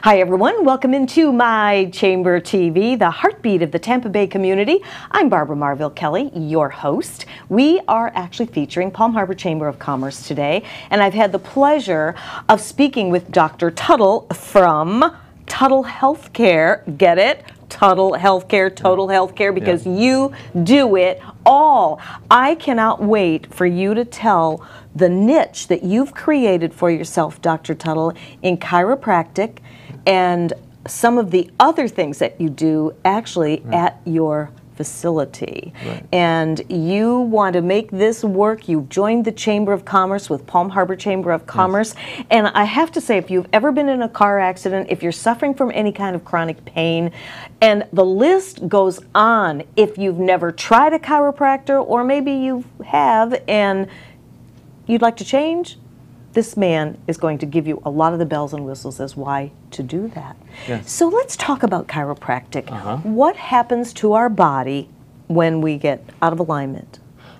Hi everyone, welcome into my Chamber TV, the heartbeat of the Tampa Bay community. I'm Barbara Marville Kelly, your host. We are actually featuring Palm Harbor Chamber of Commerce today, and I've had the pleasure of speaking with Dr. Tuttle from Tuttle Healthcare. Get it? Tuttle Healthcare, Total Healthcare, because you do it all. I cannot wait for you to tell the niche that you've created for yourself, Dr. Tuttle, in chiropractic and some of the other things that you do actually at your facility. And you want to make this work. You've joined the Chamber of Commerce with Palm Harbor Chamber of Commerce. And I have to say, if you've ever been in a car accident, if you're suffering from any kind of chronic pain, and the list goes on, if you've never tried a chiropractor, or maybe you have and you'd like to change, this man is going to give you a lot of the bells and whistles as why to do that. So let's talk about chiropractic. What happens to our body when we get out of alignment?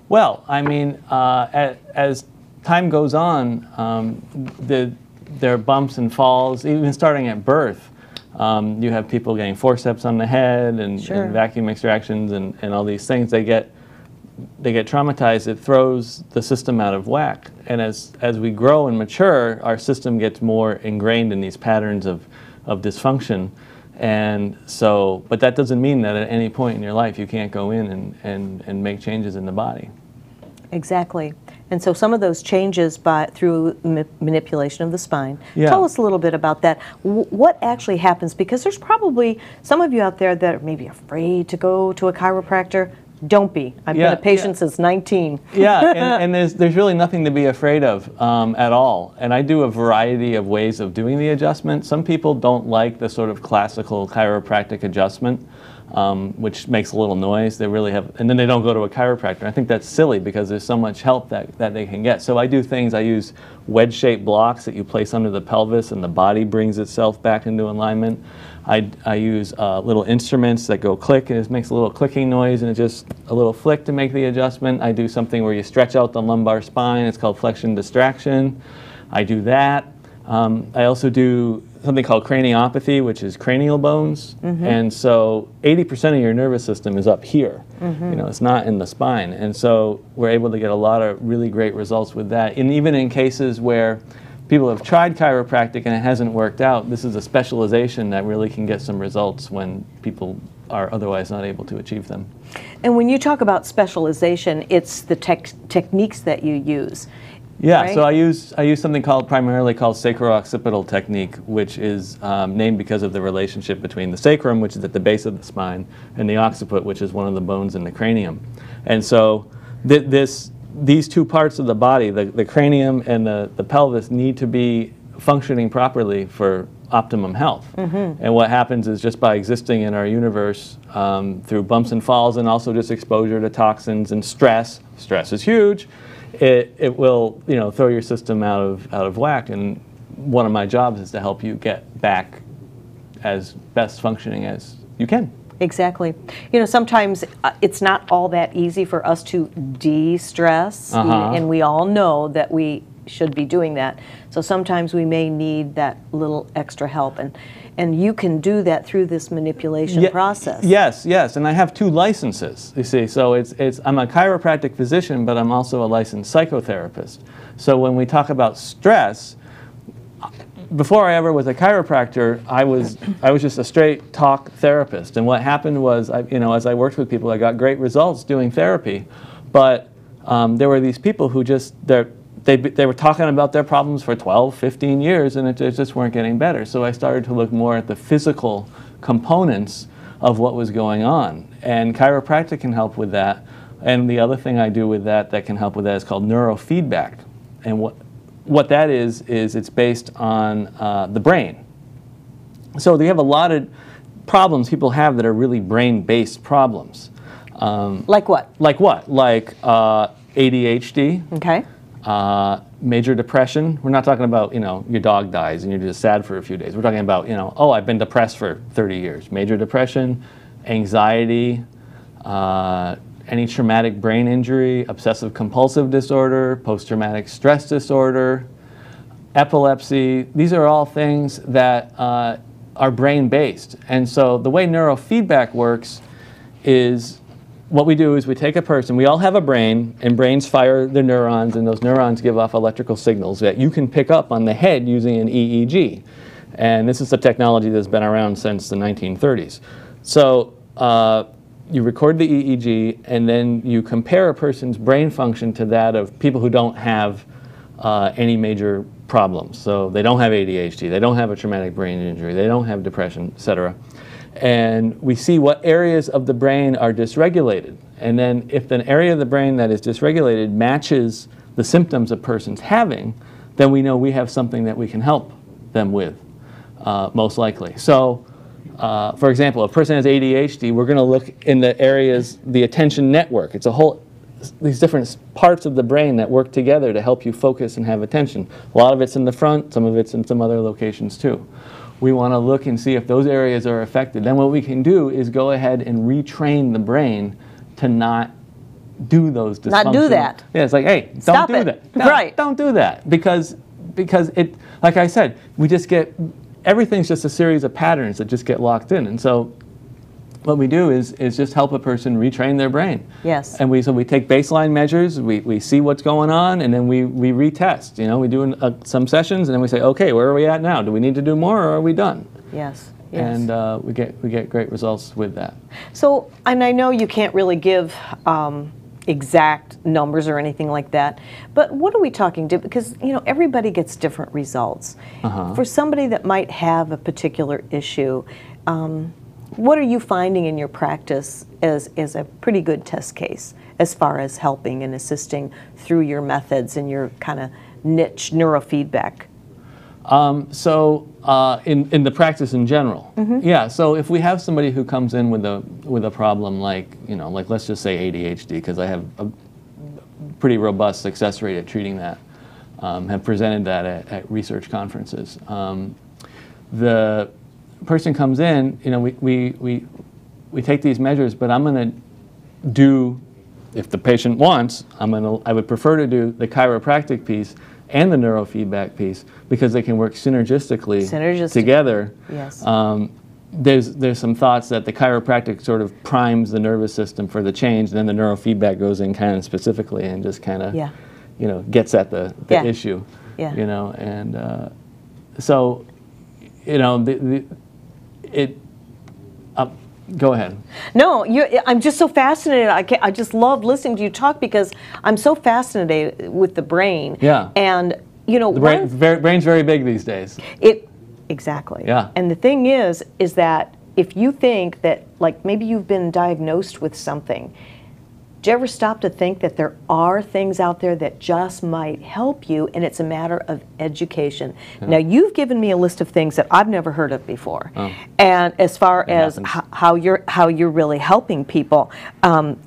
Well, I mean, as time goes on, there are bumps and falls, even starting at birth. You have people getting forceps on the head and vacuum extractions and all these things. They get traumatized. It throws the system out of whack. And as we grow and mature, our system gets more ingrained in these patterns of dysfunction. And so, but that doesn't mean that at any point in your life you can't go in and make changes in the body. Exactly. And so some of those changes through manipulation of the spine. Tell us a little bit about that. What actually happens? Because there's probably some of you out there that are maybe afraid to go to a chiropractor. Don't be. I've been a patient since 19. And there's really nothing to be afraid of at all. And I do a variety of ways of doing the adjustment. Some people don't like the sort of classical chiropractic adjustment, which makes a little noise. They really have, and then they don't go to a chiropractor. I think that's silly because there's so much help that they can get. So I do things. I use wedge-shaped blocks that you place under the pelvis, and the body brings itself back into alignment. I use little instruments that go click, and it makes a little clicking noise, and it's just a little flick to make the adjustment. I do something where you stretch out the lumbar spine. It's called flexion distraction. I do that. I also do something called craniopathy, which is cranial bones. And so 80% of your nervous system is up here. You know, it's not in the spine. And so we're able to get a lot of really great results with that. And even in cases where people have tried chiropractic and it hasn't worked out, this is a specialization that really can get some results when people are otherwise not able to achieve them. And when you talk about specialization, it's the techniques that you use. So I use something primarily called sacro-occipital technique, which is named because of the relationship between the sacrum, which is at the base of the spine, and the occiput, which is one of the bones in the cranium. And so these two parts of the body, the cranium and the pelvis, need to be functioning properly for optimum health. And what happens is, just by existing in our universe through bumps and falls, and also just exposure to toxins and stress is huge, it will, you know, throw your system out of whack. And one of my jobs is to help you get back as best functioning as you can. Exactly. You know, sometimes it's not all that easy for us to de-stress, and we all know that we should be doing that. So sometimes we may need that little extra help, and you can do that through this manipulation process. Yes, and I have 2 licenses, you see. So I'm a chiropractic physician, but I'm also a licensed psychotherapist. So when we talk about stress, before I ever was a chiropractor, I was just a straight talk therapist. And what happened was, as I worked with people, I got great results doing therapy. But there were these people who just, they were talking about their problems for 12, 15 years, and it just weren't getting better. So I started to look more at the physical components of what was going on. And chiropractic can help with that. And the other thing I do with that can help with that is called neurofeedback. And what that is it's based on the brain. So you have a lot of problems people have that are really brain-based problems. Like what? Like what? Like ADHD. Okay. Major depression. We're not talking about, your dog dies and you're just sad for a few days. We're talking about, oh, I've been depressed for 30 years. Major depression, anxiety, any traumatic brain injury, obsessive compulsive disorder, post-traumatic stress disorder, epilepsy. These are all things that are brain-based. And so the way neurofeedback works is, what we do is we take a person, we all have a brain, and brains fire the neurons, and those neurons give off electrical signals that you can pick up on the head using an EEG. And this is a technology that's been around since the 1930s. So you record the EEG, and then you compare a person's brain function to that of people who don't have any major problems. So they don't have ADHD, they don't have a traumatic brain injury, they don't have depression, etc. And we see what areas of the brain are dysregulated. And then if an area of the brain that is dysregulated matches the symptoms a person's having, then we know we have something that we can help them with, most likely. So, for example, if a person has ADHD, we're going to look in the areas, the attention network. It's a whole, these different parts of the brain that work together to help you focus and have attention. A lot of it's in the front, some of it's in some other locations too. We want to look and see if those areas are affected. Then what we can do is go ahead and retrain the brain to not do those dysfunctions. Not do that. Yeah, it's like, hey, don't Stop do it. that. No, right. Don't do that. Because it, like I said, we just get, everything's just a series of patterns that just get locked in. And so what we do is just help a person retrain their brain. Yes. And so we take baseline measures, we see what's going on, and then we retest. You know, we do some sessions, and then we say, okay, where are we at now? Do we need to do more, or are we done? Yes. Yes. And we get great results with that. So, and I know you can't really give exact numbers or anything like that, but what are we talking to? Because, you know, everybody gets different results. For somebody that might have a particular issue, what are you finding in your practice as a pretty good test case as far as helping and assisting through your methods and your kind of niche neurofeedback? In the practice in general, yeah. So if we have somebody who comes in with a problem like, you know, like let's just say ADHD, because I have a pretty robust success rate at treating that, have presented that at research conferences. The person comes in, you know, we take these measures, but I'm going to do, if the patient wants, I would prefer to do the chiropractic piece and the neurofeedback piece, because they can work synergistically together. Yes. There's some thoughts that the chiropractic sort of primes the nervous system for the change, and then the neurofeedback goes in kind of specifically and just kind of, you know, gets at the issue. Yeah. You know, and so, you know, go ahead. No, I'm just so fascinated. I just love listening to you talk, because I'm so fascinated with the brain. Yeah. And, you know, the brain's very big these days. Exactly. Yeah. And the thing is that if you think that, like, maybe you've been diagnosed with something, do you ever stop to think that there are things out there that just might help you, and it's a matter of education? Yeah. Now, you've given me a list of things that I've never heard of before, and as far as how you're really helping people,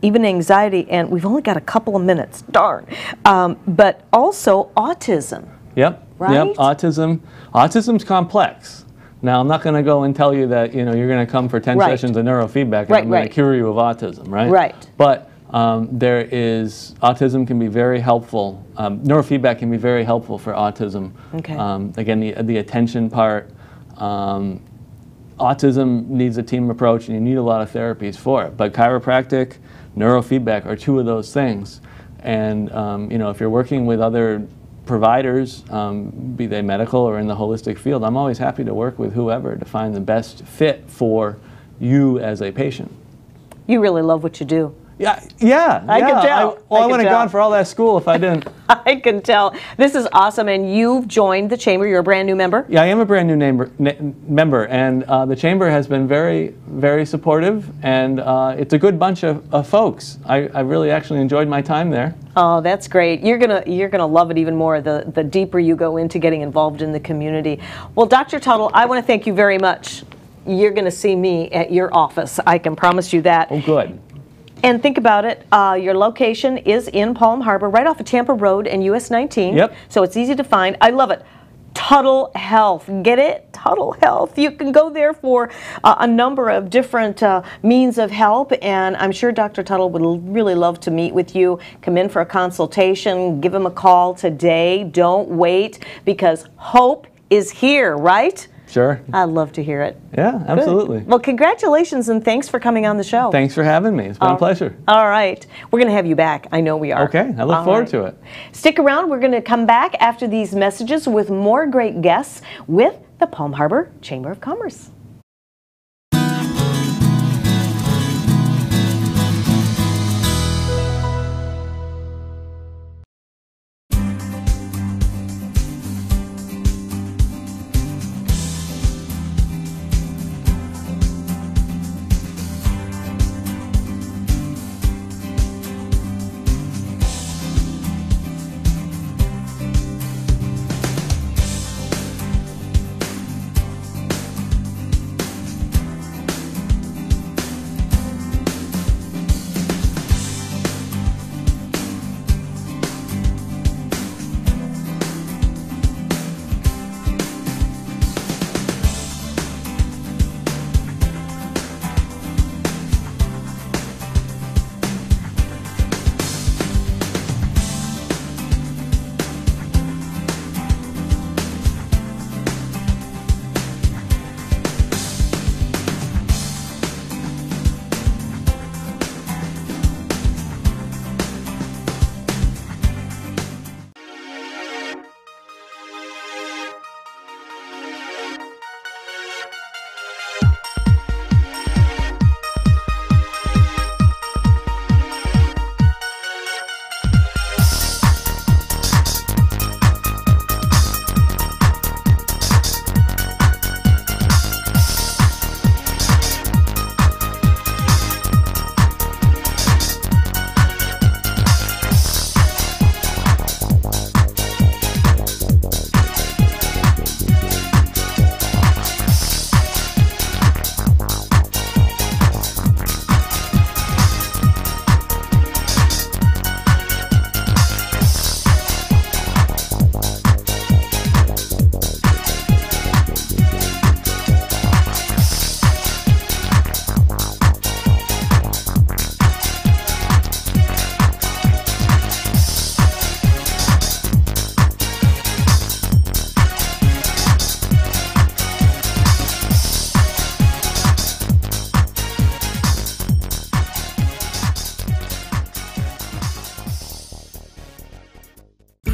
even anxiety, and we've only got a couple of minutes, darn, but also autism. Yep. Right? Yep. Autism's complex. Now, I'm not going to go and tell you that, you know, you're going to come for 10 sessions of neurofeedback and I'm going to cure you of autism, right? Right. But autism can be very helpful. Neurofeedback can be very helpful for autism. Okay. Again, the attention part. Autism needs a team approach, and you need a lot of therapies for it. But chiropractic, neurofeedback are two of those things. And you know, if you're working with other providers, be they medical or in the holistic field, I'm always happy to work with whoever to find the best fit for you as a patient. You really love what you do. Yeah, I can tell. I wouldn't have gone for all that school if I didn't. I can tell. This is awesome, and you've joined the Chamber. You're a brand new member? Yeah, I am a brand new member, and the Chamber has been very, very supportive, and it's a good bunch of folks. I really actually enjoyed my time there. Oh, that's great. You're gonna love it even more the deeper you go into getting involved in the community. Well, Dr. Tuttle, I want to thank you very much. You're going to see me at your office. I can promise you that. Oh, good. And think about it, your location is in Palm Harbor, right off of Tampa Road and US 19. Yep. So it's easy to find. I love it. Tuttle Health. Get it? Tuttle Health. You can go there for a number of different means of help, and I'm sure Dr. Tuttle would really love to meet with you. Come in for a consultation. Give him a call today. Don't wait, because hope is here, right? Sure. I'd love to hear it. Yeah, absolutely. Good. Well, congratulations and thanks for coming on the show. Thanks for having me. It's been a pleasure. All right. We're going to have you back. I know we are. Okay. I look forward to it. Stick around. We're going to come back after these messages with more great guests with the Palm Harbor Chamber of Commerce.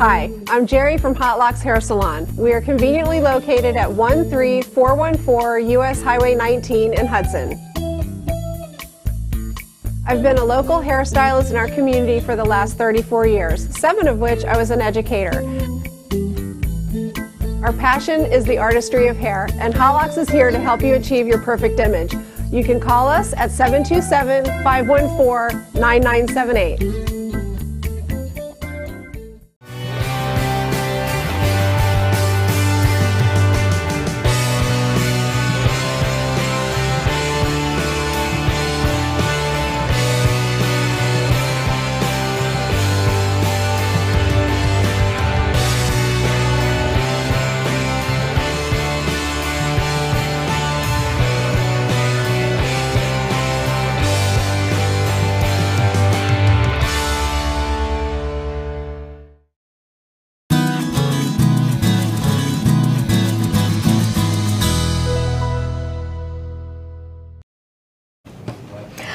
Hi, I'm Jerry from Hot Locks Hair Salon. We are conveniently located at 13414 US Highway 19 in Hudson. I've been a local hairstylist in our community for the last 34 years, 7 of which I was an educator. Our passion is the artistry of hair, and Hot Locks is here to help you achieve your perfect image. You can call us at 727-514-9978.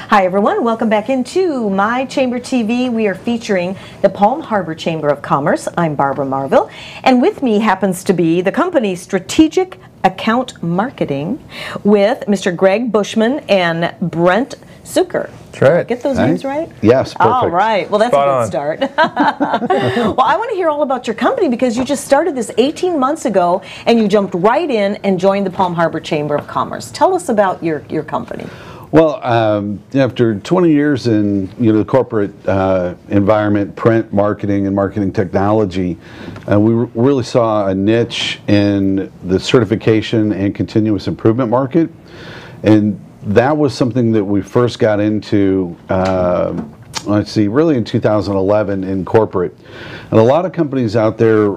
Hi everyone, welcome back into My Chamber TV. We are featuring the Palm Harbor Chamber of Commerce. I'm Barbara Marville, and with me happens to be the company's Strategic Account Marketing with Mr. Greg Bushman and Brent Zucker. That's right. Get those names right? Yes, perfect. All right, well that's Spot a good on. start. Well, I want to hear all about your company because you just started this 18 months ago and you jumped right in and joined the Palm Harbor Chamber of Commerce. Tell us about your company. Well, after 20 years in the corporate environment, print marketing and marketing technology, we really saw a niche in the certification and continuous improvement market, and that was something that we first got into. Let's see, really in 2011 in corporate, and a lot of companies out there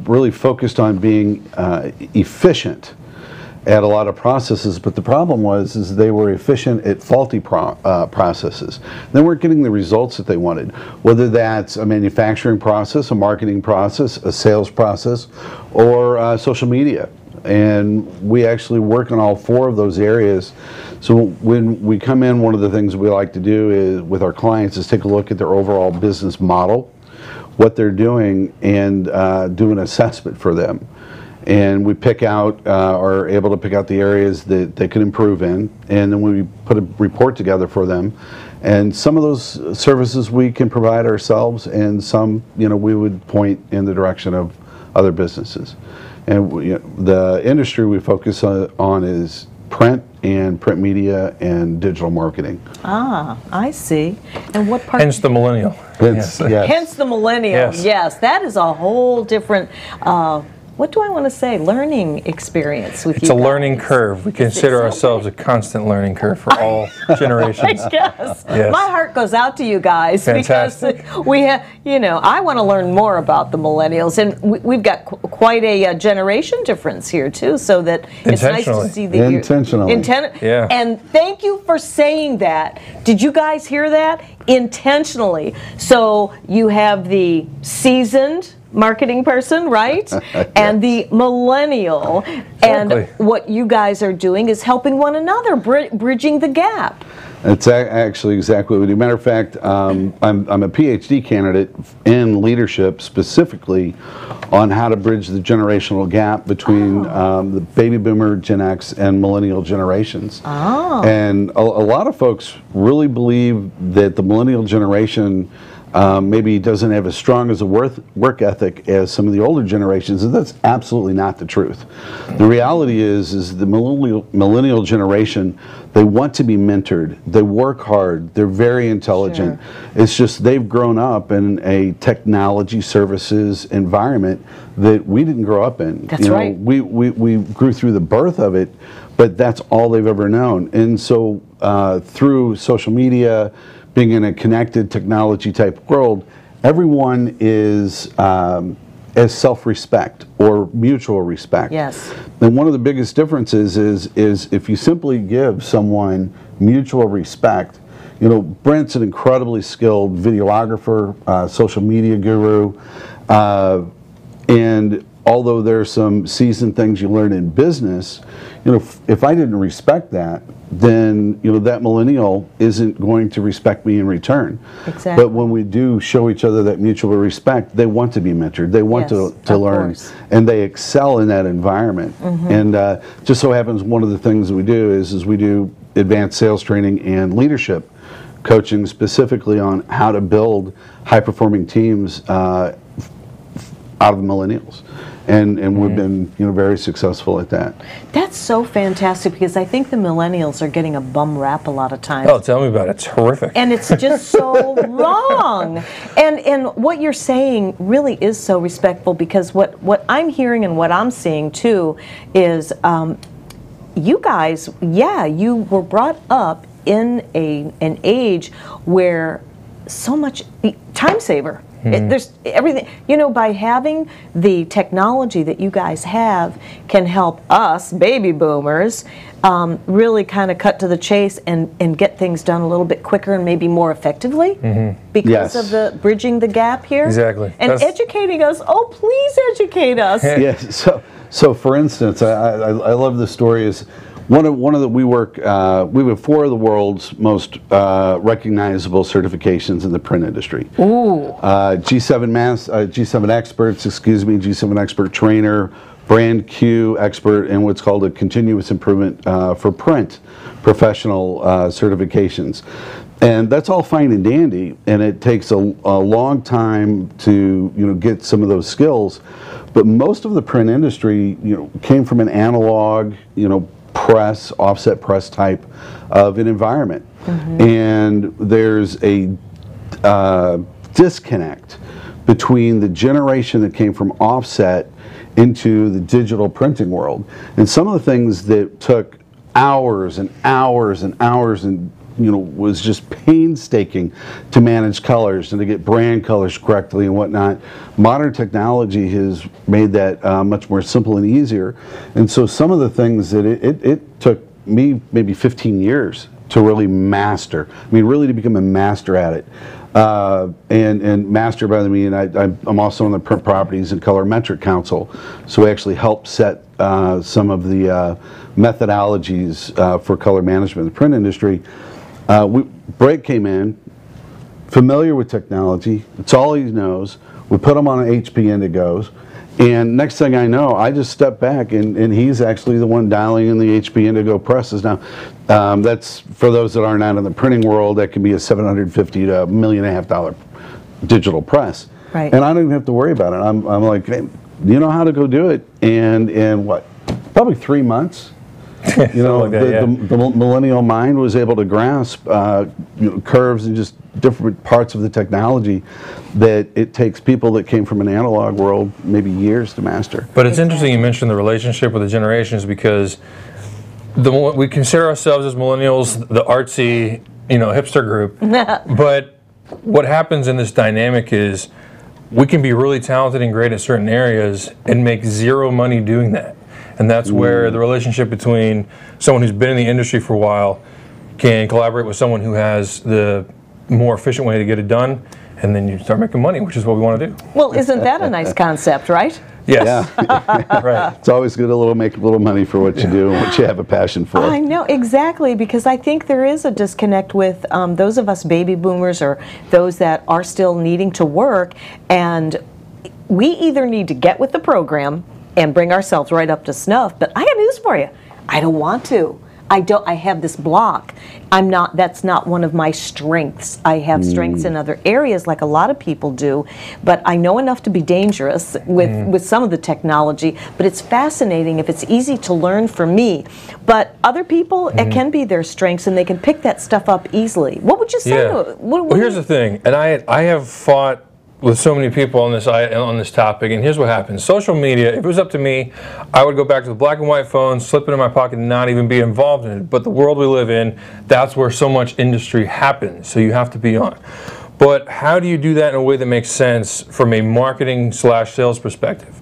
really focused on being efficient at a lot of processes, but the problem was they were efficient at faulty processes. They weren't getting the results that they wanted, whether that's a manufacturing process, a marketing process, a sales process, or social media. and we actually work on all 4 of those areas. So when we come in, one of the things we like to do is with our clients is take a look at their overall business model, what they're doing, and do an assessment for them. And we pick out, are able to pick out the areas that they can improve in, and then we put a report together for them. And some of those services we can provide ourselves, and some, we would point in the direction of other businesses. And the industry we focus on is print and print media and digital marketing. Ah, I see. And what part? Hence the millennial. Hence, yes. Hence the millennial. Yes, that is a whole different. What do I want to say? Learning experience with you. It's a learning curve. We consider ourselves a constant learning curve for all generations. I guess. Yes. My heart goes out to you guys. Fantastic. Because we have, I want to learn more about the millennials, and we've got quite a generation difference here too. So that it's nice to see the intentionally. Yeah. And thank you for saying that. Did you guys hear that? Intentionally. So you have the seasoned marketing person, right? Yes. And the millennial. Exactly. And what you guys are doing is helping one another, bridging the gap. It's actually exactly what we do. Matter of fact, I'm a PhD candidate in leadership, specifically on how to bridge the generational gap between the baby boomer, Gen X, and millennial generations. Oh. And a lot of folks really believe that the millennial generation maybe doesn't have as strong as a work ethic as some of the older generations, and that's absolutely not the truth. The reality is the millennial generation, they want to be mentored, they work hard, they're very intelligent. Sure. It's just they've grown up in a technology services environment that we didn't grow up in. That's right. We grew through the birth of it, but that's all they've ever known. And so through social media, being in a connected technology type world, everyone is as self-respect or mutual respect. Yes. And one of the biggest differences is if you simply give someone mutual respect. Brent's an incredibly skilled videographer, social media guru, and although there's some seasoned things you learn in business, if I didn't respect that, then that millennial isn't going to respect me in return. Exactly. But when we do show each other that mutual respect, they want to be mentored. They want to learn, course. And they excel in that environment. Mm-hmm. And just so happens one of the things we do is we do advanced sales training and leadership coaching specifically on how to build high-performing teams out of the millennials. And we've been very successful at that. That's so fantastic, because I think the millennials are getting a bum rap a lot of times. Oh, tell me about it. It's horrific. And it's just so wrong. And what you're saying really is so respectful, because what I'm hearing and what I'm seeing too is you guys, you were brought up in an age where so much time saver. There's everything, by having the technology that you guys have can help us, baby boomers, really kind of cut to the chase and get things done a little bit quicker and maybe more effectively because of the bridging the gap here. Exactly. And educating us. Oh, please educate us. Yes. So for instance, I love the story is, we have 4 of the world's most recognizable certifications in the print industry. Ooh. G7 experts, G7 expert trainer, brand Q expert, and what's called a continuous improvement for print professional certifications. And that's all fine and dandy, and it takes a long time to get some of those skills. But most of the print industry came from an analog press, offset press type of an environment. And there's a disconnect between the generation that came from offset into the digital printing world. And some of the things that took hours and hours and hours and was just painstaking to manage colors and to get brand colors correctly and whatnot. Modern technology has made that much more simple and easier. And so some of the things that it took me maybe 15 years to really master. I mean, really to become a master at it. And master by the mean, I'm also on the Print Properties and Colorimetric Council, so we actually help set some of the methodologies for color management in the print industry. Brett came in, familiar with technology, it's all he knows. We put him on an HP Indigos, and next thing I know, I just step back, and he's actually the one dialing in the HP Indigo presses. Now, that's, for those that are not in the printing world, that can be a $750,000 to $1.5 million digital press. Right. And I don't even have to worry about it. I'm like, hey, you know how to go do it? And what, probably 3 months? You know, like that, the millennial mind was able to grasp curves and just different parts of the technology that it takes people that came from an analog world maybe years to master. But it's interesting you mentioned the relationship with the generations, because we consider ourselves as millennials the artsy, hipster group. But what happens in this dynamic is we can be really talented and great at certain areas and make zero money doing that. And that's where the relationship between someone who's been in the industry for a while can collaborate with someone who has the more efficient way to get it done, and then you start making money, which is what we want to do. Well, isn't that a nice concept, right? Yes. Yeah. Right. It's always good to make a little money for what you do and what you have a passion for. I know, exactly, because I think there is a disconnect with those of us baby boomers or those that are still needing to work, and we either need to get with the program and bring ourselves right up to snuff, but I got news for you. I don't want to. I have this block. That's not one of my strengths. I have strengths in other areas like a lot of people do, but I know enough to be dangerous with some of the technology, but it's fascinating if it's easy to learn for me. But other people, it can be their strengths and they can pick that stuff up easily. What would you say? Yeah. Well, here's the thing, and I have fought with so many people on this topic, and here's what happens. Social media, if it was up to me, I would go back to the black and white phone, slip it in my pocket, and not even be involved in it. But the world we live in, that's where so much industry happens, so you have to be on. But how do you do that in a way that makes sense from a marketing/sales perspective?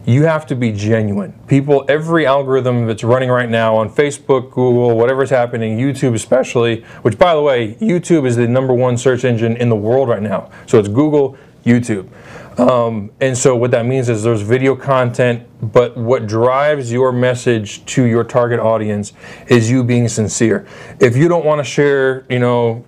You have to be genuine. People, every algorithm that's running right now on Facebook, Google, whatever's happening, YouTube especially, which by the way, YouTube is the #1 search engine in the world right now. So it's Google, YouTube. And so what that means is there's video content, but what drives your message to your target audience is you being sincere. If you don't want to share,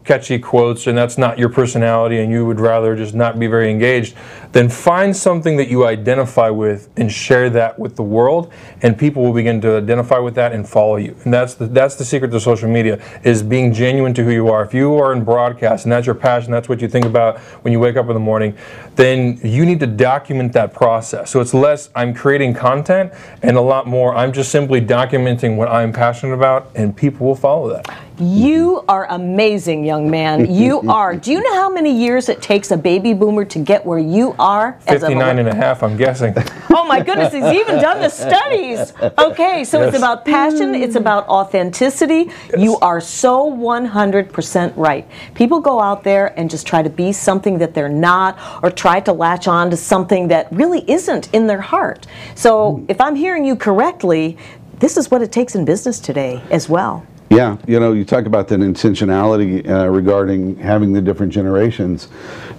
catchy quotes and that's not your personality and you would rather just not be very engaged, then find something that you identify with and share that with the world, and people will begin to identify with that and follow you. And that's the secret to social media, is being genuine to who you are. If you are in broadcast and that's your passion, that's what you think about when you wake up in the morning, then you need to document that process. So it's less I'm creating content and a lot more I'm just simply documenting what I'm passionate about, and people will follow that. You are amazing, young man. You are. Do you know how many years it takes a baby boomer to get where you are? 59 and a half, I'm guessing. Oh my goodness, he's even done the studies. Okay, so it's about passion, it's about authenticity. Yes. You are so 100% right. People go out there and just try to be something that they're not, or try to latch on to something that really isn't in their heart. So if I'm hearing you correctly, this is what it takes in business today as well. Yeah, you talk about that intentionality regarding having the different generations.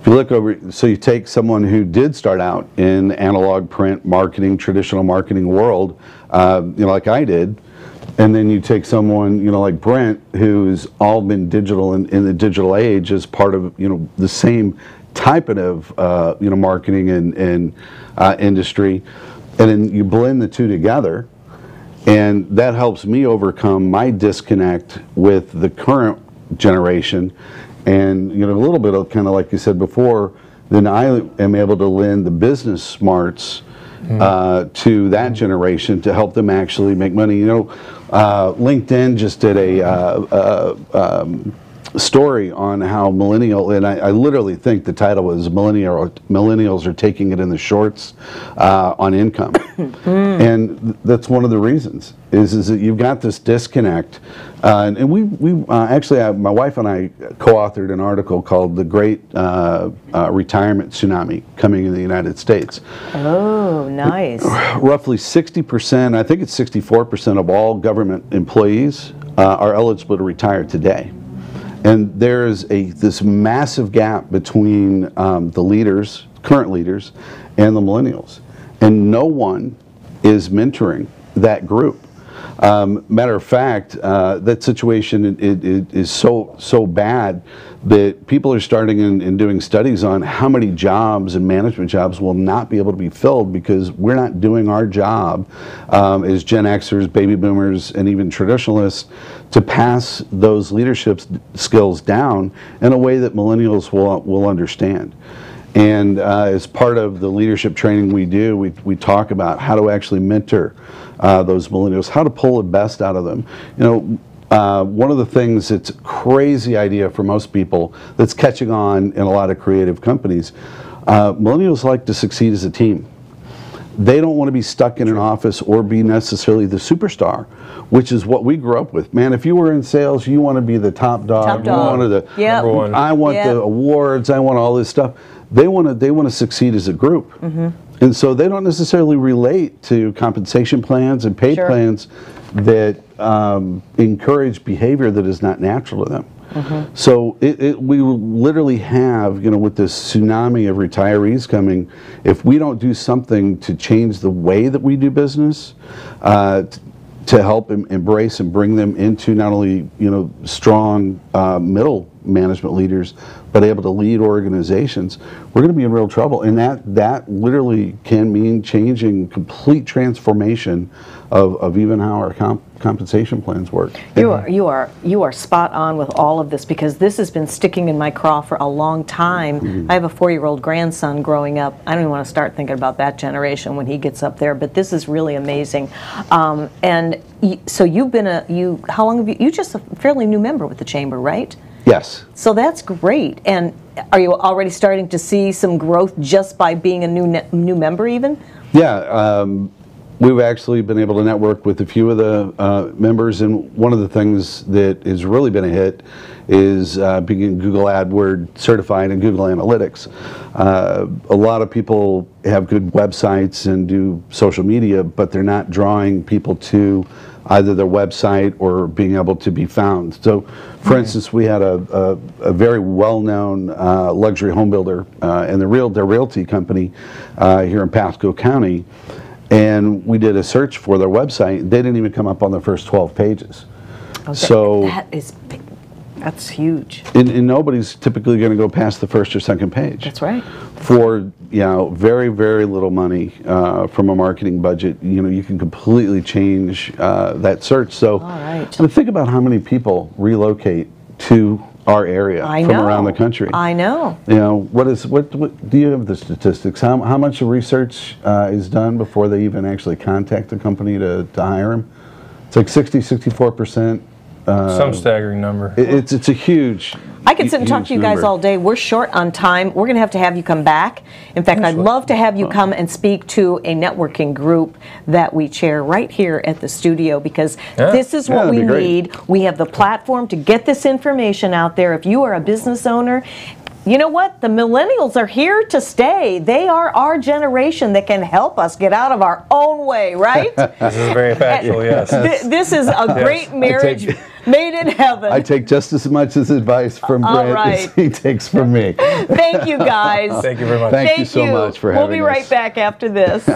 If you look over, so you take someone who did start out in analog print marketing, traditional marketing world, like I did, and then you take someone, like Brent, who's all been digital in the digital age as part of, the same type of, marketing and industry, and then you blend the two together. And that helps me overcome my disconnect with the current generation. And, a little bit of kind of like you said before, then I am able to lend the business smarts to that generation to help them actually make money. LinkedIn just did story on how and I literally think the title was Millennials Are Taking It in the Shorts on Income. And that's one of the reasons, is that you've got this disconnect. And we actually, my wife and I co-authored an article called The Great Retirement Tsunami Coming in the United States. Oh, nice. Roughly 60%, I think it's 64% of all government employees are eligible to retire today. And there's this massive gap between the leaders, current leaders, and the millennials. And no one is mentoring that group. Matter of fact, that situation is so bad that people are starting and doing studies on how many jobs and management jobs will not be able to be filled because we're not doing our job as Gen Xers, baby boomers, and even traditionalists to pass those leadership skills down in a way that millennials will understand. And as part of the leadership training we do, we talk about how to actually mentor those millennials, how to pull the best out of them. You know, one of the things that's a crazy idea for most people that's catching on in a lot of creative companies, millennials like to succeed as a team. They don't want to be stuck in an office or be necessarily the superstar, which is what we grew up with. Man, if you were in sales, you want to be the top dog. Top dog. You wanted the, Yep. I want the awards. I want all this stuff. They want to succeed as a group. And so they don't necessarily relate to compensation plans and pay plans that encourage behavior that is not natural to them. So we literally have, you know, with this tsunami of retirees coming, if we don't do something to change the way that we do business, to help embrace and bring them into not only, you know, strong middle management leaders, but able to lead organizations, we're going to be in real trouble. And that literally can mean changing complete transformation of even how our compensation plans work. You are spot on with all of this, because this has been sticking in my craw for a long time. I have a 4-year-old grandson growing up. I don't even want to start thinking about that generation when he gets up there, but this is really amazing. And so you've been how long have you're just a fairly new member with the Chamber, right? Yes. So that's great. And are you already starting to see some growth just by being a new member even? Yeah. We've actually been able to network with a few of the members, and one of the things that has really been a hit is being Google AdWords certified in Google Analytics. A lot of people have good websites and do social media, but they're not drawing people to either their website or being able to be found. So, for instance, we had a very well-known luxury home builder and their realty company here in Pasco County, and we did a search for their website. They didn't even come up on the first 12 pages. Okay. So that's huge. And nobody's typically going to go past the first or second page. That's right. For, you know, very, very little money from a marketing budget, you know, you can completely change that search. So, all right. But think about how many people relocate to our area from around the country. I know. You know, what do you have the statistics? How much research is done before they even actually contact the company to hire them? It's like 64%. Some staggering number. It's a huge. I could sit and talk to you guys all day. We're short on time. We're going to have you come back. In fact, I'd love to have you come and speak to a networking group that we chair right here at the studio, because this is what we need. We have the platform to get this information out there. If you are a business owner, you know what? The millennials are here to stay. They are our generation that can help us get out of our own way, right? This is very factual, yes. This is a great marriage made in heaven. I take just as much as advice from Brent as he takes from me. Thank you, guys. Thank you very much. Thank you so much for having us. We'll be right back after this.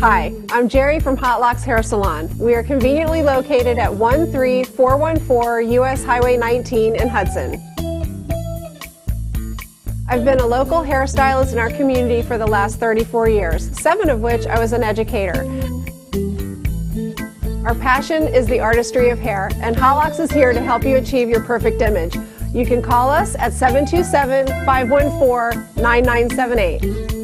Hi, I'm Jerry from Hot Locks Hair Salon. We are conveniently located at 13414 US Highway 19 in Hudson. I've been a local hairstylist in our community for the last 34 years, 7 of which I was an educator. Our passion is the artistry of hair, and Hot Locks is here to help you achieve your perfect image. You can call us at 727-514-9978.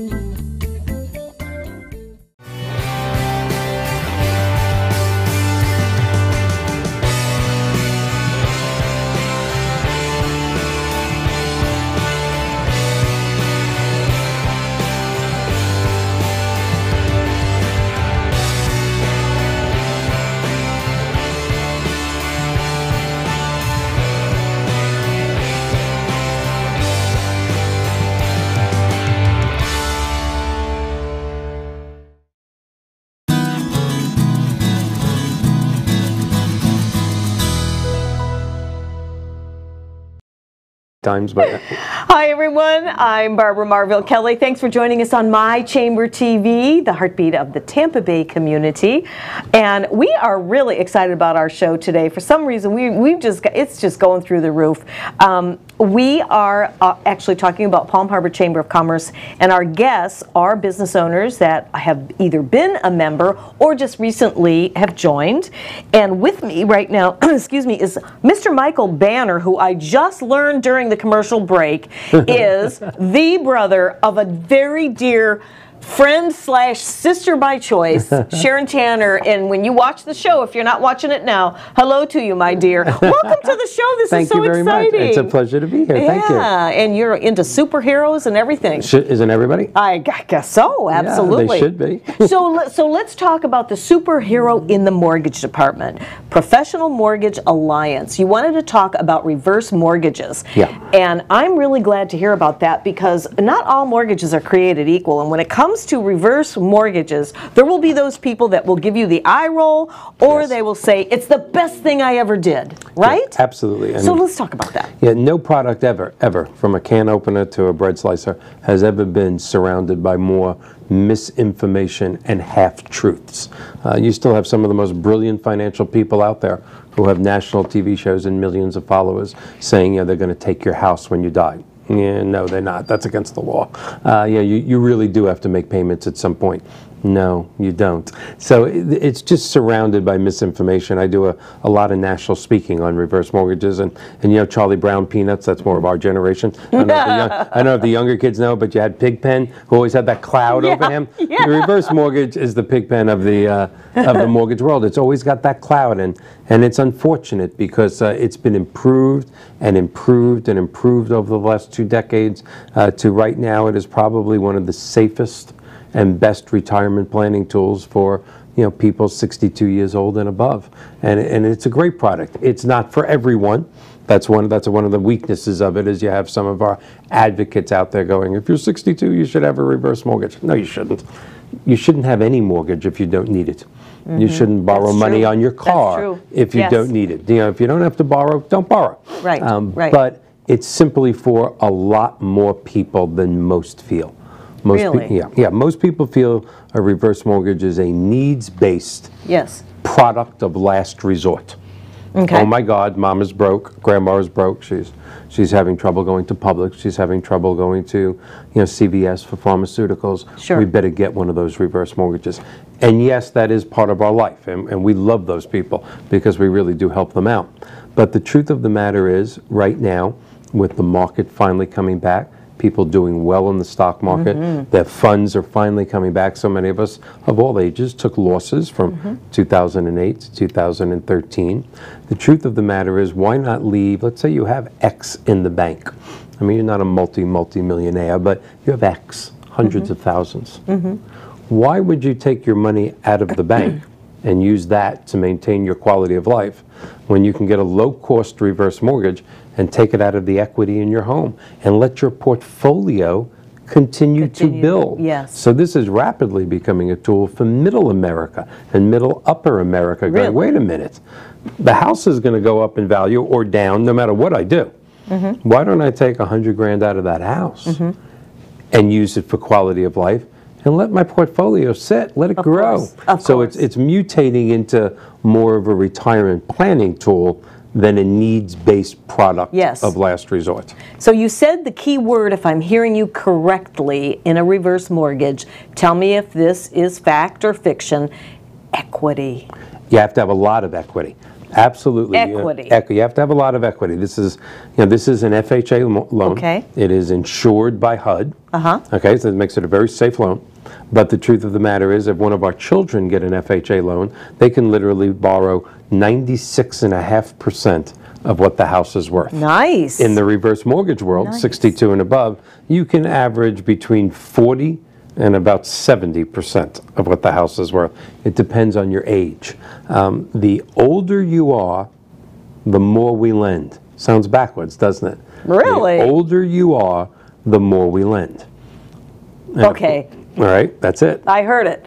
Hi everyone, I'm Barbara Marville Kelly. Thanks for joining us on My Chamber TV, the heartbeat of the Tampa Bay community. And we are really excited about our show today. For some reason, it's just going through the roof. We are actually talking about Palm Harbor Chamber of Commerce, and our guests are business owners that have either been a member or just recently have joined. And with me right now, excuse me, is Mr. Michael Banner, who I just learned during the commercial break is the brother of a very dear friend slash sister by choice, Sharon Tanner. And when you watch the show, if you're not watching it now, hello to you, my dear. Welcome to the show. This is so exciting. Thank you very much. It's a pleasure to be here. Thank you. Yeah, and you're into superheroes and everything. Isn't everybody? I guess so, absolutely. Yeah, they should be. So let's talk about the superhero in the mortgage department, Professional Mortgage Alliance. You wanted to talk about reverse mortgages. Yeah. And I'm really glad to hear about that because not all mortgages are created equal. And when it comes to reverse mortgages, there will be those people that will give you the eye roll, or they will say it's the best thing I ever did, right? Yeah, absolutely. So let's talk about that. Yeah, no product ever, from a can opener to a bread slicer, has ever been surrounded by more misinformation and half-truths. You still have some of the most brilliant financial people out there who have national TV shows and millions of followers saying, they're going to take your house when you die. Yeah, no, they're not. That's against the law. You really do have to make payments at some point. No, you don't. So it's just surrounded by misinformation. I do a lot of national speaking on reverse mortgages, and Charlie Brown Peanuts, that's more of our generation. I don't know if the younger kids know, but you had Pigpen, who always had that cloud over him. Yeah. The reverse mortgage is the Pigpen of the mortgage world. It's always got that cloud, and it's unfortunate because it's been improved and improved and improved over the last 2 decades to right now it is probably one of the safest and best retirement planning tools for people 62 years old and above, and it's a great product. It's not for everyone. That's one of the weaknesses of it, is you have some of our advocates out there going, if you're 62 you should have a reverse mortgage. No, you shouldn't. You shouldn't have any mortgage if you don't need it. You shouldn't borrow money on your car if you don't need it. If you don't have to borrow, don't borrow. Right. Right. But it's simply for a lot more people than most feel. Most people feel a reverse mortgage is a needs-based product of last resort. Okay. Oh my God, mom is broke, grandma is broke, she's having trouble going to Publix, she's having trouble going to CVS for pharmaceuticals. Sure. We better get one of those reverse mortgages. And yes, that is part of our life, and we love those people because we really do help them out. But the truth of the matter is, right now, with the market finally coming back, people doing well in the stock market, their funds are finally coming back. So many of us of all ages took losses from 2008 to 2013. The truth of the matter is, why not leave, let's say you have X in the bank. I mean, you're not a multi-millionaire, but you have X, hundreds of thousands. Why would you take your money out of the bank and use that to maintain your quality of life when you can get a low-cost reverse mortgage and take it out of the equity in your home and let your portfolio continue to build? Yes. So this is rapidly becoming a tool for middle America and middle upper America going, wait a minute, the house is going to go up in value or down no matter what I do. Why don't I take $100 grand out of that house and use it for quality of life and let my portfolio sit, let it grow. Course. Of so course. it's mutating into more of a retirement planning tool than a needs-based product Yes. of last resort. So you said the key word, if I'm hearing you correctly, in a reverse mortgage. Tell me if this is fact or fiction. Equity. You have to have a lot of equity. Absolutely. Equity. You have to have a lot of equity. This is, this is an FHA loan. Okay. It is insured by HUD. Okay, so it makes it a very safe loan. But the truth of the matter is, if one of our children get an FHA loan, they can literally borrow 96.5% of what the house is worth. Nice. In the reverse mortgage world, 62 and above, you can average between 40 and about 70% of what the house is worth. It depends on your age. The older you are, the more we lend. Sounds backwards, doesn't it? Really? The older you are, the more we lend. And Okay. all right, that's it. I heard it.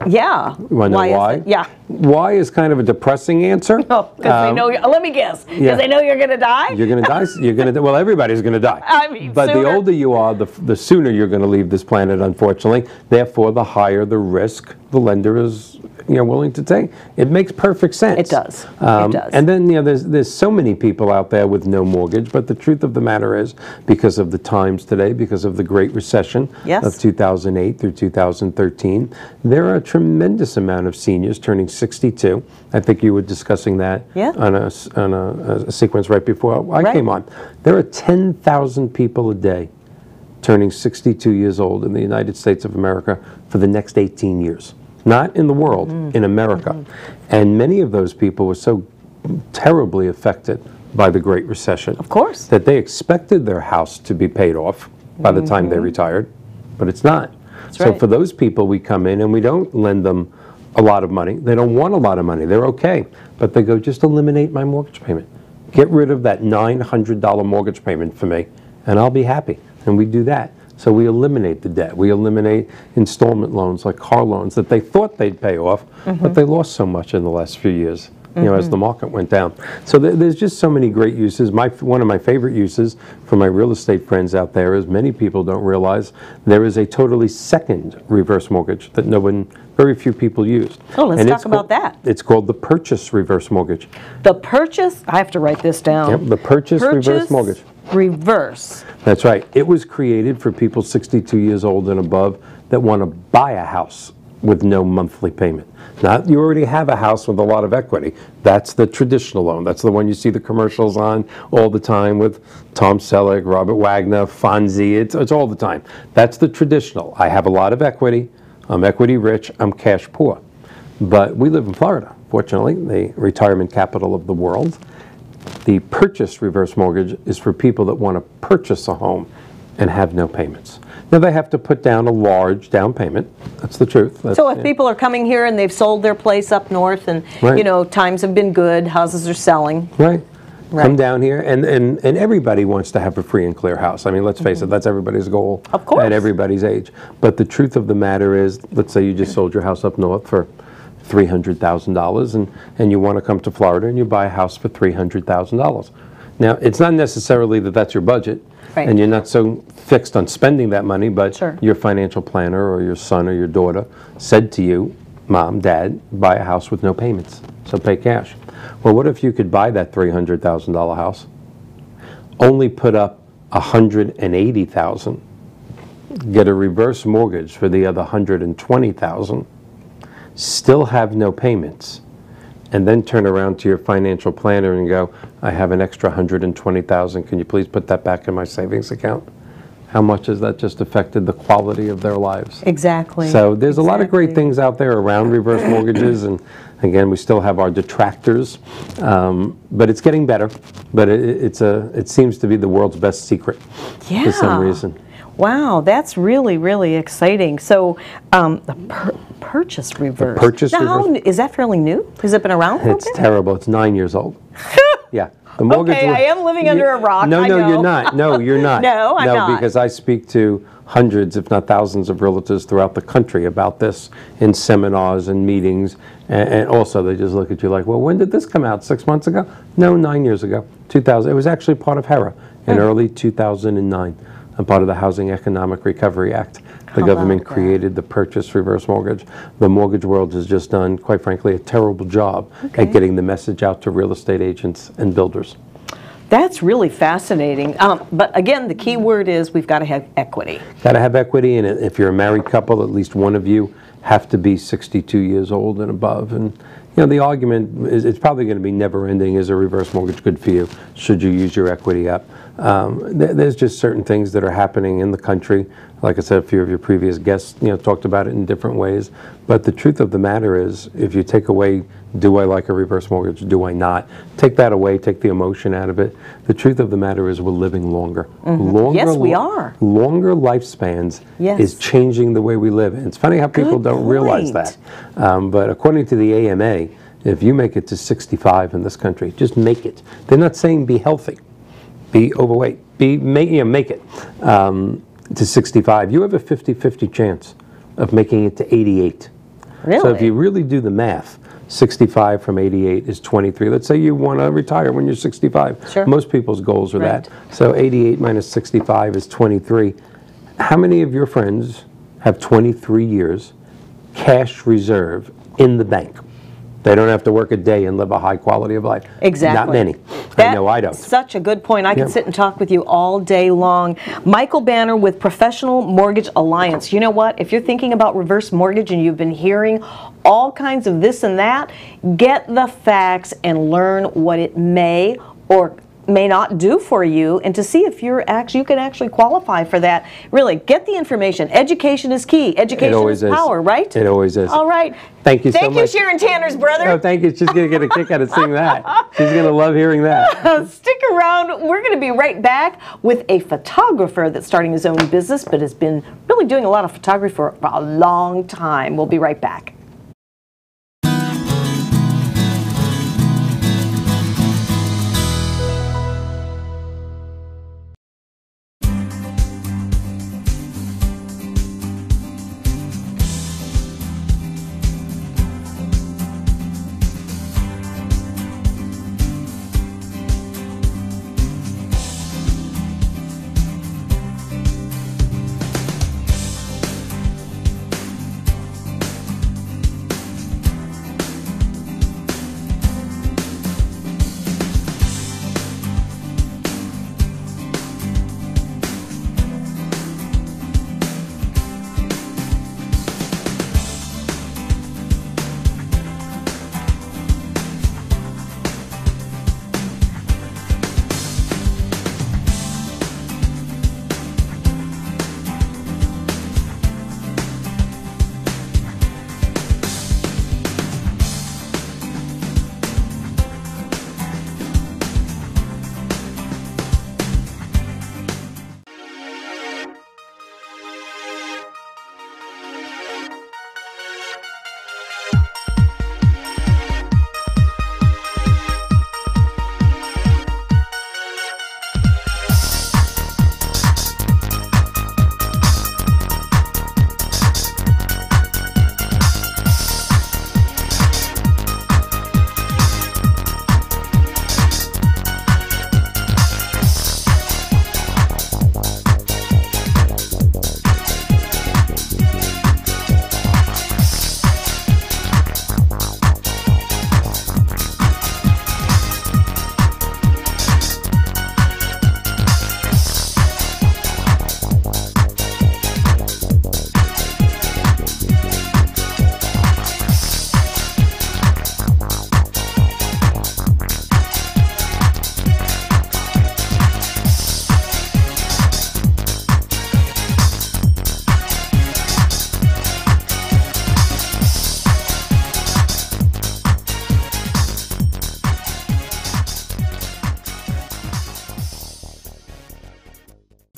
Yeah. You want to know why? Is it? Yeah. Why is kind of a depressing answer. Oh, because they know. Let me guess. Because yeah. they know you're going to die. You're going to die. You're going to. Well, everybody's going to die. I mean, but sooner. the older you are, the sooner you're going to leave this planet. Unfortunately, therefore, the higher the risk the lender is willing to take. It makes perfect sense. It does. It does. And then there's so many people out there with no mortgage. But the truth of the matter is, because of the times today, because of the Great Recession of 2008 through 2013, there are a tremendous amount of seniors turning 62. I think you were discussing that on a sequence right before I came on. There are 10,000 people a day turning 62 years old in the United States of America for the next 18 years. Not in the world, in America. And many of those people were so terribly affected by the Great Recession. Of course. That they expected their house to be paid off by the time they retired, but it's not. So for those people, we come in and we don't lend them a lot of money. They don't want a lot of money. They're okay. But they go, just eliminate my mortgage payment. Get rid of that $900 mortgage payment for me, and I'll be happy. And we do that. So we eliminate the debt. We eliminate installment loans like car loans that they thought they'd pay off, but they lost so much in the last few years. As the market went down. So there's just so many great uses. One of my favorite uses for my real estate friends out there is many people don't realize there is a totally second reverse mortgage that very few people use. Oh, let's talk about that. It's called the purchase reverse mortgage. The purchase, I have to write this down. Yep, the purchase reverse mortgage. Reverse. That's right. It was created for people 62 years old and above that want to buy a house with no monthly payment. Not you already have a house with a lot of equity. That's the traditional loan. That's the one you see the commercials on all the time with Tom Selleck, Robert Wagner, Fonzie. It's all the time. That's the traditional. I have a lot of equity. I'm equity rich. I'm cash poor. But we live in Florida, fortunately, the retirement capital of the world. The purchase reverse mortgage is for people that want to purchase a home and have no payments. Now they have to put down a large down payment. That's the truth. So if people are coming here and they've sold their place up north and times have been good, houses are selling. Right. Come down here and everybody wants to have a free and clear house. I mean, let's face it, that's everybody's goal at everybody's age. But the truth of the matter is, let's say you just sold your house up north for $300,000 and you want to come to Florida and you buy a house for $300,000. Now, it's not necessarily that that's your budget. Right. And you're not so fixed on spending that money, but your financial planner or your son or your daughter said to you, Mom, Dad, buy a house with no payments, so pay cash. Well, what if you could buy that $300,000 house, only put up $180,000, get a reverse mortgage for the other $120,000, still have no payments, and then turn around to your financial planner and go, I have an extra $120,000. Can you please put that back in my savings account? How much has that just affected the quality of their lives? Exactly. So there's a lot of great things out there around reverse mortgages, and again, we still have our detractors, but it's getting better. But it seems to be the world's best secret for some reason. Wow, that's really, really exciting. So the purchase reverse. The purchase reverse. Is that fairly new? Has it been around for a bit? It's terrible. It's 9 years old. Yeah. The mortgage I am living under a rock. No, you're not. No, you're not. No, I'm not. No, because I speak to hundreds, if not thousands, of realtors throughout the country about this in seminars and meetings. And also, they just look at you like, well, when did this come out? 6 months ago? No, 9 years ago. 2000. It was actually part of HERA in early 2009. part of the Housing Economic Recovery Act. The How government about that? created the purchase reverse mortgage. The mortgage world has just done, quite frankly, a terrible job at getting the message out to real estate agents and builders. That's really fascinating. But again, the key word is we've got to have equity. Got to have equity, and if you're a married couple, at least one of you have to be 62 years old and above. And you know, the argument is it's probably going to be never ending. Is a reverse mortgage good for you? Should you use your equity up? There's just certain things that are happening in the country. Like I said, a few of your previous guests, talked about it in different ways. But the truth of the matter is, if you take away, do I like a reverse mortgage? Do I not? Take that away, take the emotion out of it. The truth of the matter is we're living longer. Yes, we are. Longer lifespans is changing the way we live. And it's funny how people don't realize that. But according to the AMA, if you make it to 65 in this country, just make it. They're not saying be healthy, be overweight, make it. To 65, you have a 50-50 chance of making it to 88. Really? So if you really do the math, 65 from 88 is 23. Let's say you want to retire when you're 65. Sure. Most people's goals are that. So 88 minus 65 is 23. How many of your friends have 23 years cash reserve in the bank? They don't have to work a day and live a high quality of life. Exactly. Not many. I know I don't. Such a good point. I could sit and talk with you all day long. Michael Banner with Professional Mortgage Alliance. You know what? If you're thinking about reverse mortgage and you've been hearing all kinds of this and that, get the facts and learn what it may or may not do for you, and to see if you can actually qualify for that. Really, get the information. Education is key. Education is power, right? It always is. All right. Thank you so much. Thank you, Sharon Tanner's brother. Oh, thank you. She's going to get a kick out of seeing that. She's going to love hearing that. Stick around. We're going to be right back with a photographer that's starting his own business, but has been really doing a lot of photography for a long time. We'll be right back.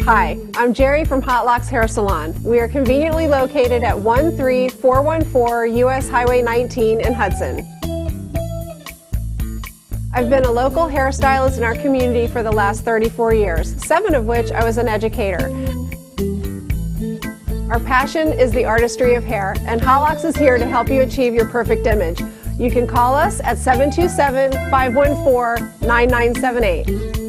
Hi, I'm Jerry from Hot Locks Hair Salon. We are conveniently located at 13414 US Highway 19 in Hudson. I've been a local hairstylist in our community for the last 34 years, 7 of which I was an educator. Our passion is the artistry of hair, and Hot Locks is here to help you achieve your perfect image. You can call us at 727-514-9978.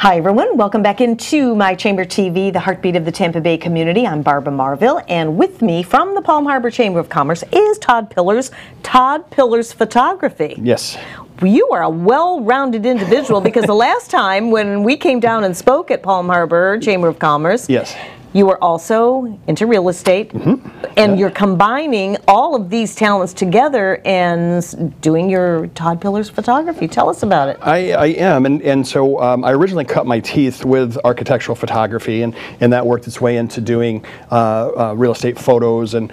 Hi everyone, welcome back into my Chamber TV, the heartbeat of the Tampa Bay community. I'm Barbara Marville, and with me from the Palm Harbor Chamber of Commerce is Todd Pillars. Todd Pillars Photography. Yes. You are a well-rounded individual because the last time when we came down and spoke at Palm Harbor Chamber of Commerce, yes, you were also into real estate, and you're combining all of these talents together and doing your Todd Pillars Photography. Tell us about it. I am, and so I originally cut my teeth with architectural photography, and that worked its way into doing real estate photos and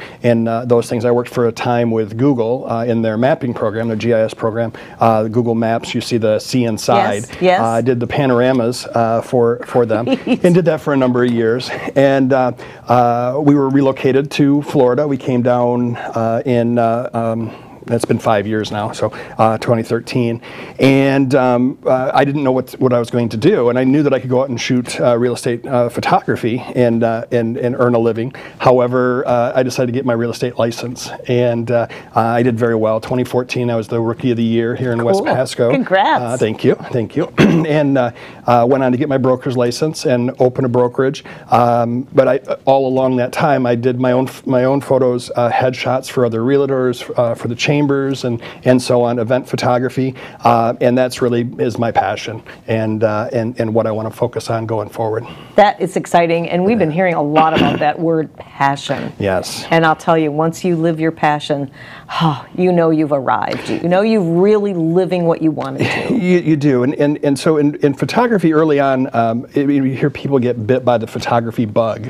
those things. I worked for a time with Google in their mapping program, their GIS program, Google Maps. You see the sea inside. Yes, yes. I did the panoramas for them, and did that for a number of years. And we were relocated to Florida. We came down in that's been 5 years now, so 2013, and I didn't know what I was going to do, and I knew that I could go out and shoot real estate photography and earn a living. However, I decided to get my real estate license, and I did very well. 2014, I was the Rookie of the Year here in West Pasco. Congrats! Thank you, and went on to get my broker's license and open a brokerage. But all along that time, I did my own photos, headshots for other realtors, for the chambers and so on, event photography, and that's really is my passion and what I want to focus on going forward. That is exciting, and we've been hearing a lot about that word passion. Yes. And I'll tell you, once you live your passion, you know you've arrived. You know you're really living what you want to do. You do, and so in photography early on, you hear people get bit by the photography bug.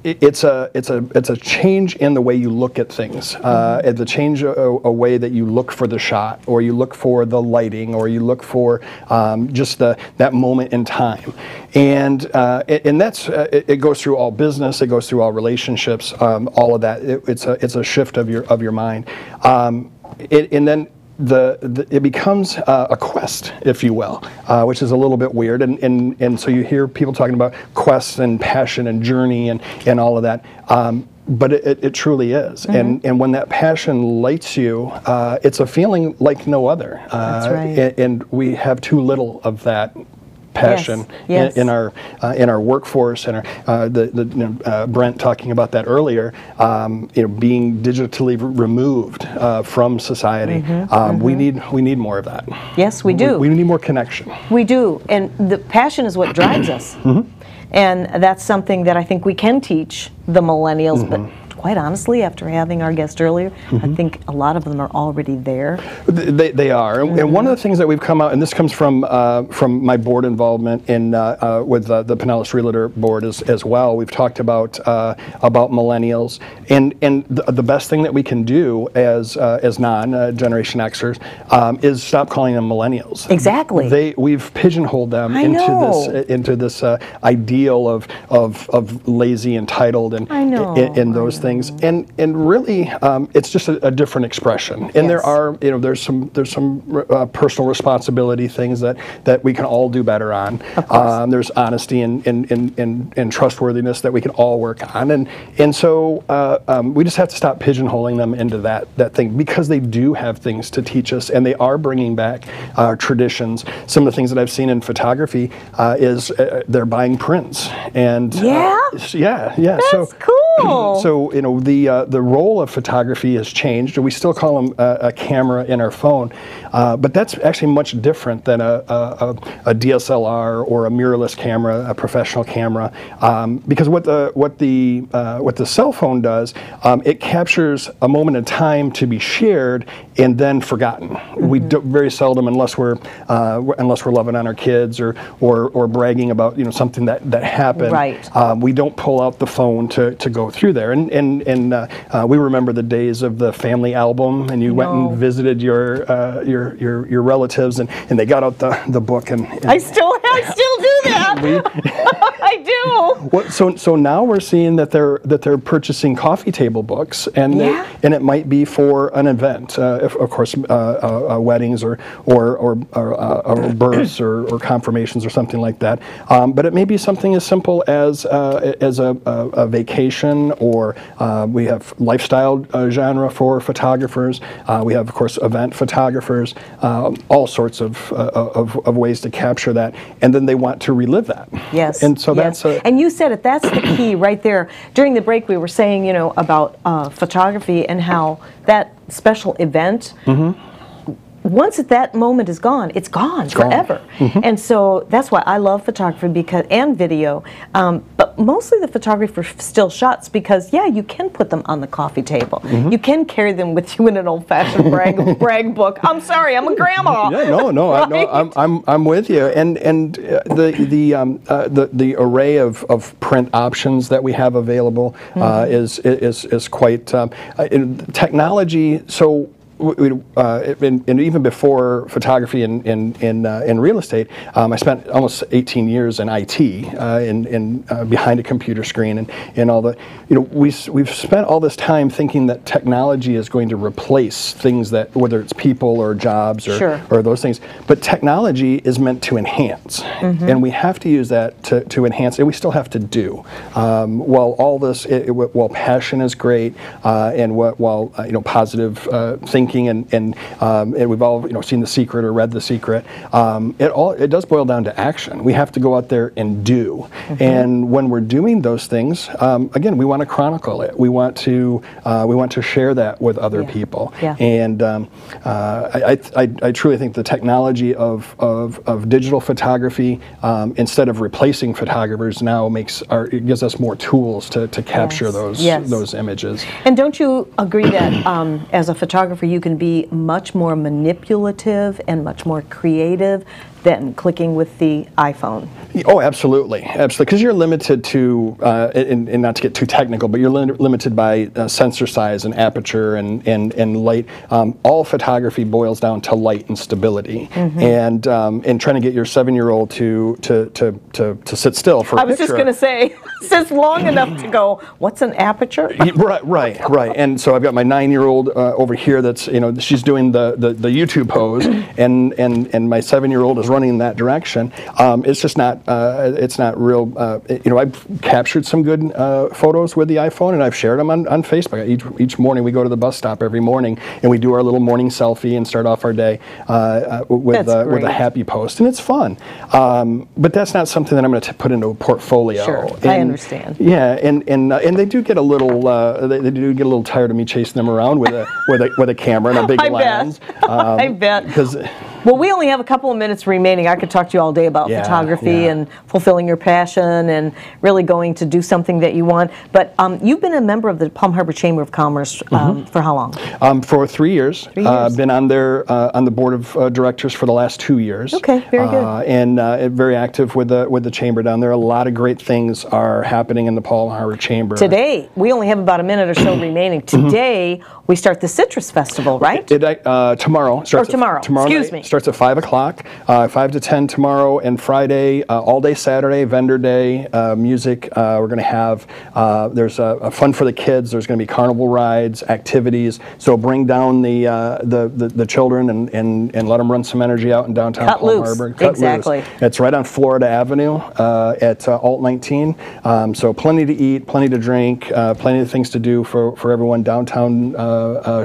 It's a change in the way you look at things. It's a change a way that you look for the shot, or you look for the lighting, or you look for just that moment in time, and that's it goes through all business, it goes through all relationships, all of that. It's a shift of your mind, and then it becomes a quest, if you will, which is a little bit weird, and so you hear people talking about quests and passion and journey and all of that. But it truly is, and when that passion lights you, it's a feeling like no other. That's right. And we have too little of that passion in our workforce, and our Brent talking about that earlier. Being digitally removed from society. We need more of that. Yes, we do. We need more connection. We do, and the passion is what drives us. And that's something that I think we can teach the millennials, but quite honestly, after having our guest earlier, I think a lot of them are already there. They are, and one of the things that we've come out, and this comes from my board involvement in with the Pinellas Realtor Board as well. We've talked about millennials, and the best thing that we can do as non-Generation Xers is stop calling them millennials. Exactly. We've pigeonholed them into this ideal of lazy, entitled, and those things. And really, it's just a different expression. And there are, there's some personal responsibility things that we can all do better on. There's honesty and trustworthiness that we can all work on. And so we just have to stop pigeonholing them into that thing, because they do have things to teach us, and they are bringing back our traditions. Some of the things that I've seen in photography is they're buying prints. And That's cool. So the role of photography has changed. We still call them a camera in our phone, but that's actually much different than a DSLR or a mirrorless camera, a professional camera, because what the cell phone does, it captures a moment in time to be shared and then forgotten. We do very seldom, unless we're loving on our kids or bragging about something that happened. Right. We don't pull out the phone to go through there, and we remember the days of the family album, and you went and visited your relatives, and they got out the book, and I still do that. I do. So now we're seeing that they're purchasing coffee table books, and it might be for an event, of course, weddings or births or confirmations or something like that. But it may be something as simple as a vacation, or we have lifestyle genre for photographers. We have, of course, event photographers. All sorts of ways to capture that, and then they want to relive that. Yes. And so that's and you said it. That's the key right there. During the break, we were saying, about photography and how that special event. Once that moment is gone, it's gone forever. And so that's why I love photography and video. But mostly the photography for still shots, because you can put them on the coffee table. You can carry them with you in an old-fashioned brag book. I'm sorry, I'm a grandma. No, right? I'm with you. And the array of print options that we have available is quite technology. So. And even before photography in real estate, I spent almost 18 years in IT, behind a computer screen, and all the, we've spent all this time thinking that technology is going to replace things, that whether it's people or jobs or those things, but technology is meant to enhance, and we have to use that to enhance, and we still have to do. While all this, while passion is great, and while positive thinking. And we've all seen The Secret or read The Secret. It does boil down to action. We have to go out there and do. And when we're doing those things, again, we want to chronicle it. We want to share that with other people. And I truly think the technology of digital photography, instead of replacing photographers, now it gives us more tools to capture those images. And don't you agree that as a photographer you can be much more manipulative and much more creative than clicking with the iPhone? Oh, absolutely, because you're limited to, and not to get too technical, but you're limited by sensor size and aperture and light. All photography boils down to light and stability, and trying to get your 7-year-old to sit still for a picture. I was just going to say, sits long enough to go, what's an aperture? Right. And so I've got my 9-year-old over here that's, she's doing the YouTube pose, and my 7-year-old is running in that direction. It's just not, it's not real, I've captured some good photos with the iPhone, and I've shared them on Facebook. Each morning we go to the bus stop every morning, and we do our little morning selfie and start off our day with a happy post, and it's fun. But that's not something that I'm going to put into a portfolio. Sure, I understand. Yeah, and they do get a little tired of me chasing them around with a camera and a big lens. I bet. Well, we only have a couple of minutes remaining. I could talk to you all day about photography and fulfilling your passion and really going to do something that you want. But you've been a member of the Palm Harbor Chamber of Commerce for how long? For 3 years. 3 years. Been on the board of directors for the last 2 years. Okay, very good. And very active with the chamber down there. A lot of great things are happening in the Palm Harbor Chamber. Today, we only have about a minute or so remaining. Today, we start the Citrus Festival, right? Tomorrow. Tomorrow. Excuse me. Starts at 5 o'clock, 5 to 10 tomorrow, and Friday, all day Saturday, vendor day, music. We're going to have, there's a fun for the kids. There's going to be carnival rides, activities. So bring down the children and let them run some energy out in downtown Palm Harbor. Cut loose. It's right on Florida Avenue at Alt 19. So plenty to eat, plenty to drink, plenty of things to do for everyone. Downtown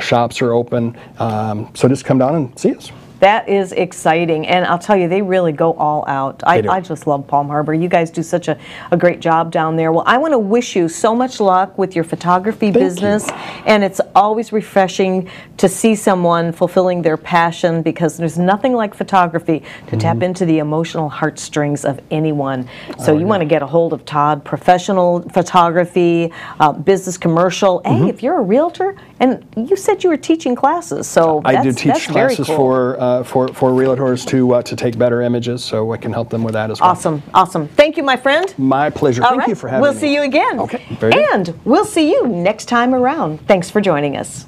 shops are open. So just come down and see us. That is exciting, and I'll tell you, they really go all out. I just love Palm Harbor. You guys do such a great job down there. Well, I want to wish you so much luck with your photography business, and it's always refreshing to see someone fulfilling their passion, because there's nothing like photography to tap into the emotional heartstrings of anyone. So you want to get a hold of Todd, professional photography, business, commercial. Hey, if you're a realtor, and you said you were teaching classes, so I do teach classes for realtors to take better images, so I can help them with that as well. Awesome, awesome. Thank you, my friend. My pleasure. Thank you for having me. We'll see you again. Okay, very good. And we'll see you next time around. Thanks for joining us.